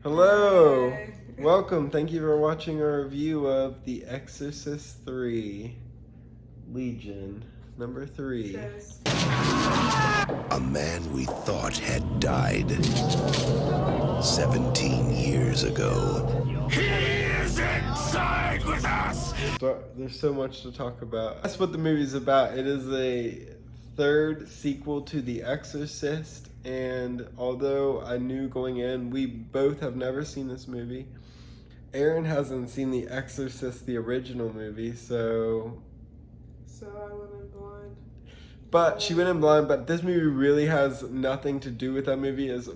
Hello! Hey. Welcome. Thank you for watching our review of The Exorcist 3 Legion, number 3. Cheers. A man we thought had died 17 years ago. He is inside with us! There's so much to talk about. That's what the movie's about. It is a third sequel to The Exorcist, and although I knew going in, we both have never seen this movie. Erin hasn't seen The Exorcist, the original movie, so I went in blind. But she went in blind, but this movie really has nothing to do with that movie as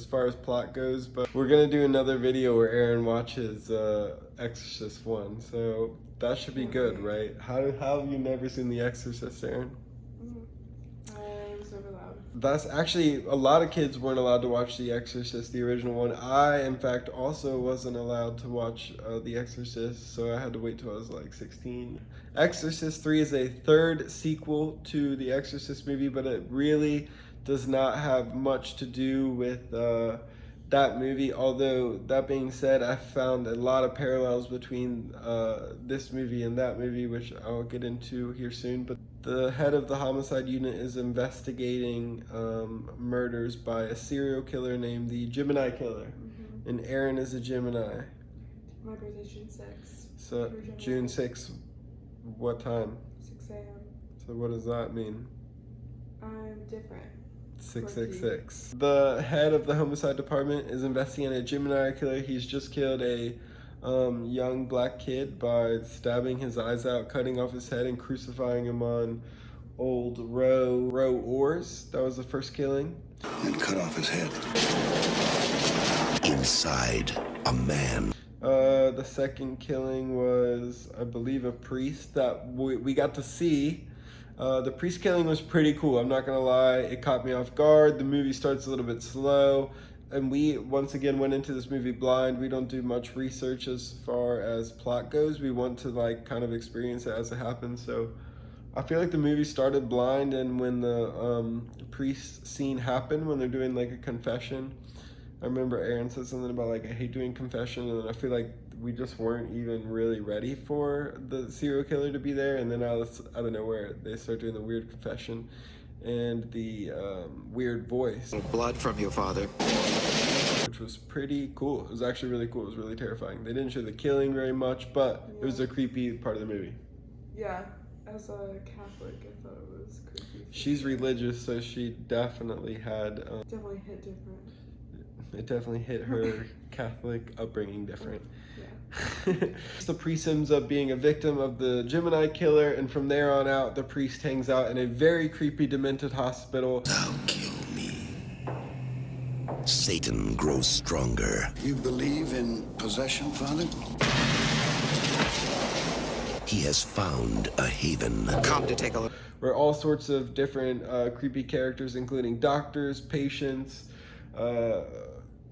far as plot goes. But we're gonna do another video where Erin watches Exorcist 1, so that should be good, right? How have you never seen The Exorcist, Erin? I was never allowed. That's actually, a lot of kids weren't allowed to watch The Exorcist, the original one. I, in fact, also wasn't allowed to watch The Exorcist, so I had to wait till I was like 16. Exorcist 3 is a third sequel to the Exorcist movie, but it really does not have much to do with that movie. Although, that being said, I found a lot of parallels between this movie and that movie, which I'll get into here soon. But the head of the homicide unit is investigating murders by a serial killer named the Gemini Killer. Mm-hmm. And Erin is a Gemini. My birthday's June 6th. So, June 6th, what time? 6 a.m. So what does that mean? I'm different. 666. The head of the homicide department is investigating a Gemini killer. He's just killed a young black kid by stabbing his eyes out, cutting off his head, and crucifying him on old row oars. That was the first killing. And cut off his head. Inside, a man. The second killing was, I believe, a priest that we got to see. The priest killing was pretty cool, I'm not gonna lie. It caught me off guard. The movie starts a little bit slow, and we once again went into this movie blind. We don't do much research as far as plot goes. We want to like kind of experience it as it happens. So I feel like the movie started blind, and when the priest scene happened, when they're doing like a confession, I remember Erin said something about like, I hate doing confession, and then I feel like we just weren't even really ready for the serial killer to be there. And then out of nowhere, they start doing the weird confession and the weird voice. Blood from your father. Which was pretty cool. It was actually really cool. It was really terrifying. They didn't show the killing very much, but it was a creepy part of the movie. Yeah, as a Catholic, I thought it was creepy. She's religious, so she definitely had... Definitely hit different. It definitely hit her Catholic upbringing different. Yeah. The priest ends up being a victim of the Gemini killer, and from there on out, the priest hangs out in a very creepy, demented hospital. Thou kill me. Satan grows stronger. You believe in possession, Father? He has found a haven. Come to take a look. Where all sorts of different creepy characters, including doctors, patients,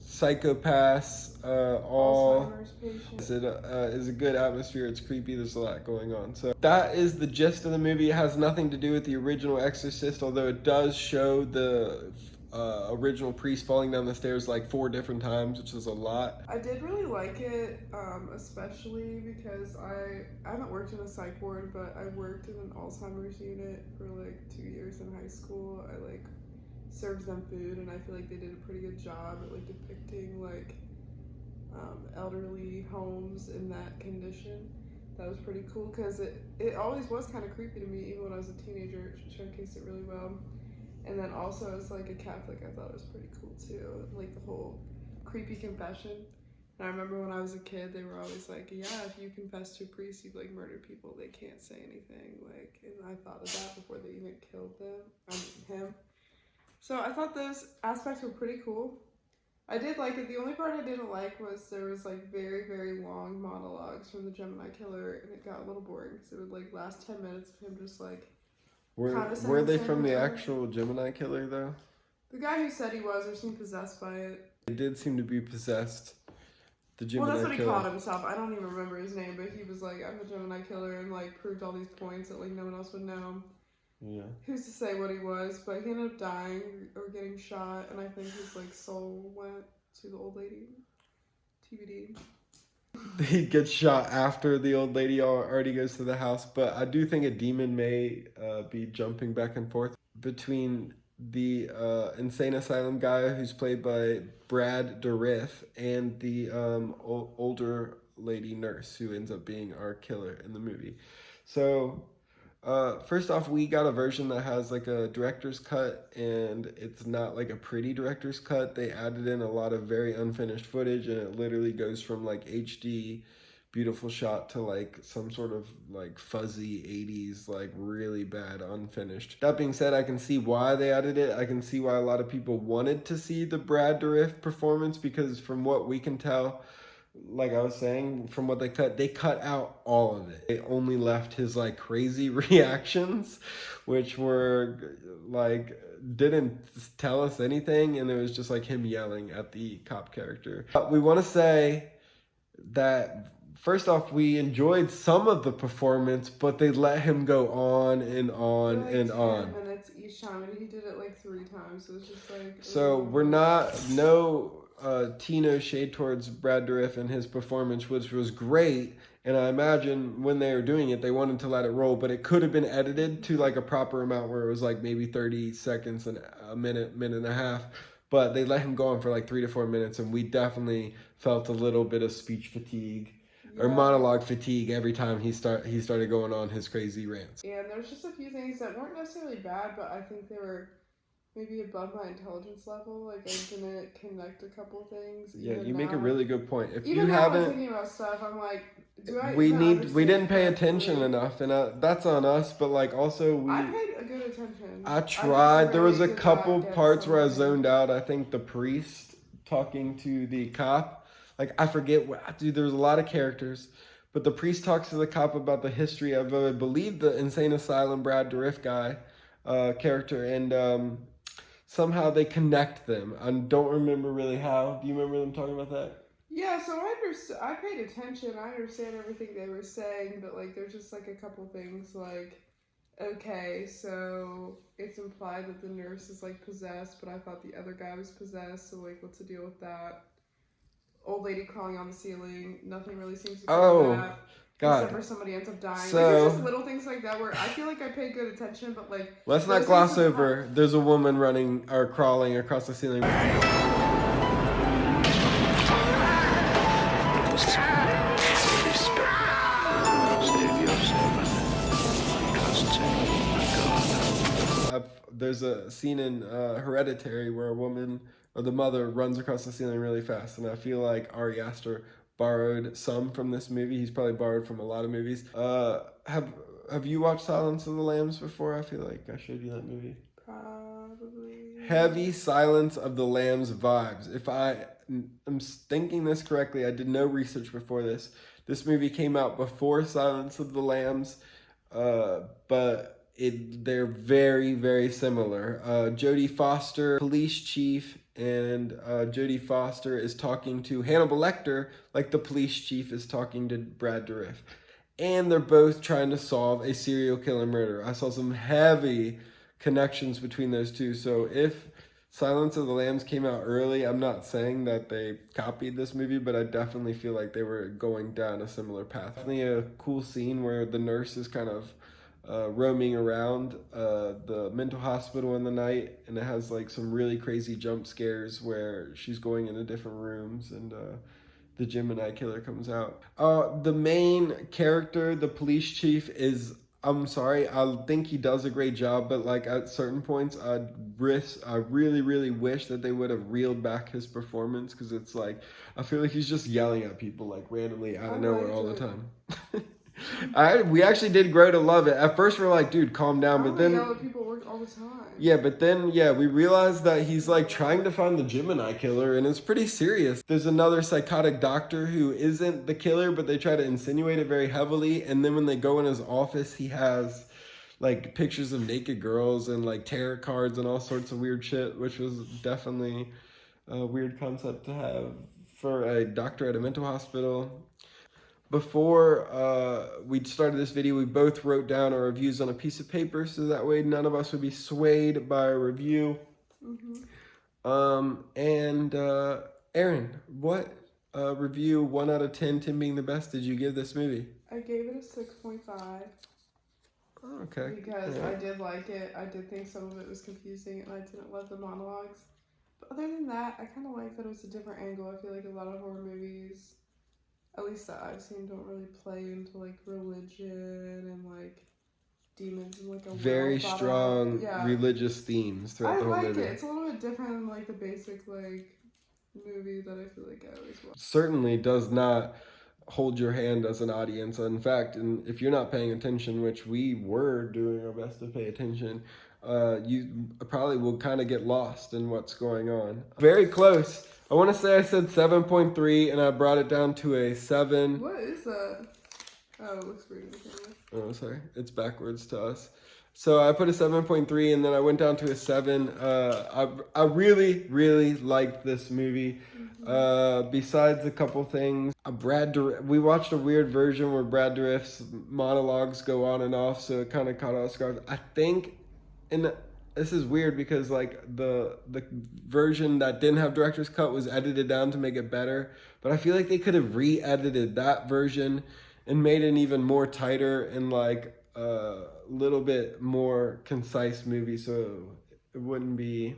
psychopaths, all. Alzheimer's patients. It is a good atmosphere. It's creepy. There's a lot going on. So that is the gist of the movie. It has nothing to do with the original Exorcist, although it does show the original priest falling down the stairs like 4 different times, which is a lot. I did really like it, especially because I haven't worked in a psych ward, but I worked in an Alzheimer's unit for like 2 years in high school. I like served them food, and I feel like they did a pretty good job at like depicting like elderly homes in that condition. That was pretty cool because it always was kind of creepy to me, even when I was a teenager. It showcased it really well. And then also as like a Catholic, I thought it was pretty cool too, like the whole creepy confession. And I remember when I was a kid, they were always like, yeah, if you confess to a priest, you've like murdered people, they can't say anything. Like, and I thought of that before they even killed him. So I thought those aspects were pretty cool. I did like it. The only part I didn't like was there was like very, very long monologues from the Gemini killer, and it got a little boring because it would like last 10 minutes of him just like... Were they from the actual Gemini killer though? The guy who said he was or seemed possessed by it. It did seem to be possessed. The Gemini Well, that's what he killer. called himself. I don't even remember his name, but he was like, I'm the Gemini killer, and like proved all these points that like no one else would know. Yeah. Who's to say what he was, but he ended up dying or getting shot, and I think his like soul went to the old lady. TBD. He gets shot after the old lady already goes to the house, but I do think a demon may be jumping back and forth between the insane asylum guy who's played by Brad Dourif and the older lady nurse who ends up being our killer in the movie. So first off, we got a version that has like a director's cut, and it's not like a pretty director's cut. They added in a lot of very unfinished footage, and it literally goes from like HD beautiful shot to like some sort of like fuzzy 80s like really bad unfinished. That being said, I can see why they added it. I can see why a lot of people wanted to see the Brad Dourif performance, because from what we can tell, like I was saying, from what they cut out all of it. They only left his like crazy reactions, which were like didn't tell us anything, and it was just like him yelling at the cop character. We want to say that first off, we enjoyed some of the performance, but they let him go on and on Like and 10 on. minutes each time, and he did it like 3 times. So it was just like. So we're not no shade towards Brad Dourif and his performance, which was great. And I imagine when they were doing it, they wanted to let it roll, but it could have been edited to like a proper amount where it was like maybe 30 seconds and a minute and a half. But they let him go on for like 3 to 4 minutes, and we definitely felt a little bit of speech fatigue. Yeah. Or monologue fatigue every time he started going on his crazy rants. And there's just a few things that weren't necessarily bad, but I think they were maybe above my intelligence level. Like I didn't connect a couple things. Yeah, you make a really good point. If even you now haven't, I'm thinking about stuff, I'm like, we didn't pay attention enough, and that's on us. But like also I paid a good attention. I tried. There was a did couple not get parts where I something. zoned out. I think the priest talking to the cop. Like, I forget what, dude, there's a lot of characters, but the priest talks to the cop about the history of, I believe, the insane asylum Brad Dourif guy character, and somehow they connect them. I don't remember really how. Do you remember them talking about that? Yeah, so I paid attention. I understand everything they were saying, but like, there's just like a couple things like, okay, so it's implied that the nurse is like possessed, but I thought the other guy was possessed, so like, what's the deal with that? Old lady crawling on the ceiling. Nothing really seems to cover that. God. Except for somebody ends up dying. So, like, there's just little things like that where I feel like I paid good attention, but like... Let's not gloss over. There's a woman running or crawling across the ceiling. There's a scene in Hereditary where a woman or the mother runs across the ceiling really fast, and I feel like Ari Aster borrowed some from this movie. He's probably borrowed from a lot of movies. Have you watched Silence of the Lambs before? I feel like I showed you that movie. Probably. Heavy Silence of the Lambs vibes. If I am thinking this correctly, I did no research before this. This movie came out before Silence of the Lambs, but they're very, very similar. Jodie Foster, police chief, and Jodie Foster is talking to Hannibal Lecter like the police chief is talking to Brad Dourif. And they're both trying to solve a serial killer murder. I saw some heavy connections between those two. So if Silence of the Lambs came out early, I'm not saying that they copied this movie, but I definitely feel like they were going down a similar path. Definitely a cool scene where the nurse is kind of roaming around the mental hospital in the night, and it has like some really crazy jump scares where she's going into different rooms, and the Gemini killer comes out. The main character, the police chief, is, I'm sorry, I think he does a great job, but like at certain points I really, really wish that they would have reeled back his performance, because it's like, I feel like he's just yelling at people like randomly out of nowhere all the time. We actually did grow to love it. At first we're like, dude, calm down, but then yell at people all the time. Yeah, but then we realized that he's like trying to find the Gemini killer, and it's pretty serious. There's another psychotic doctor who isn't the killer, but they try to insinuate it very heavily, and then when they go in his office, he has like pictures of naked girls and like tarot cards and all sorts of weird shit, which was definitely a weird concept to have for a doctor at a mental hospital. Before we started this video, we both wrote down our reviews on a piece of paper, so that way none of us would be swayed by a review. Mm-hmm. Erin, what review 1 out of 10, 10 being the best, did you give this movie? I gave it a 6.5. Oh, okay. Because Yeah. I did like it. I did think some of it was confusing and I didn't love the monologues. But other than that, I kind of like that it was a different angle. I feel like a lot of horror movies, at least that I've seen, don't really play into like religion and like demons and like a Very strong yeah. religious themes throughout I the whole like movie. it. It's a little bit different than like the basic like movie that I feel like I always watch. Certainly does not hold your hand as an audience. In fact, and if you're not paying attention, which we were doing our best to pay attention, you probably will kind of get lost in what's going on. Very close. I want to say I said 7.3 and I brought it down to a 7. What is that? Oh, it looks weird in the camera. Oh, sorry. It's backwards to us. So I put a 7.3 and then I went down to a 7. I really, really liked this movie. Besides a couple things, we watched a weird version where Brad Dourif's monologues go on and off, so it kind of caught us off guard. I think, and this is weird because like the version that didn't have director's cut was edited down to make it better, but I feel like they could have re-edited that version and made an even more tighter and like a little bit more concise movie, so it wouldn't be,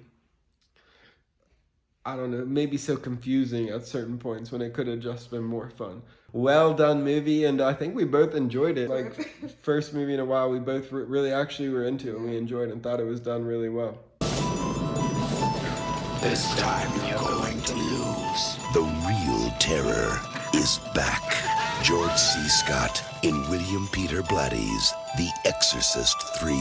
I don't know, maybe so confusing at certain points when it could have just been more fun. Well done movie, and I think we both enjoyed it. Like, first movie in a while we both really actually were into it, and we enjoyed it and thought it was done really well. This time you're going to lose. The real terror is back. George C. Scott in William Peter Blatty's The Exorcist 3.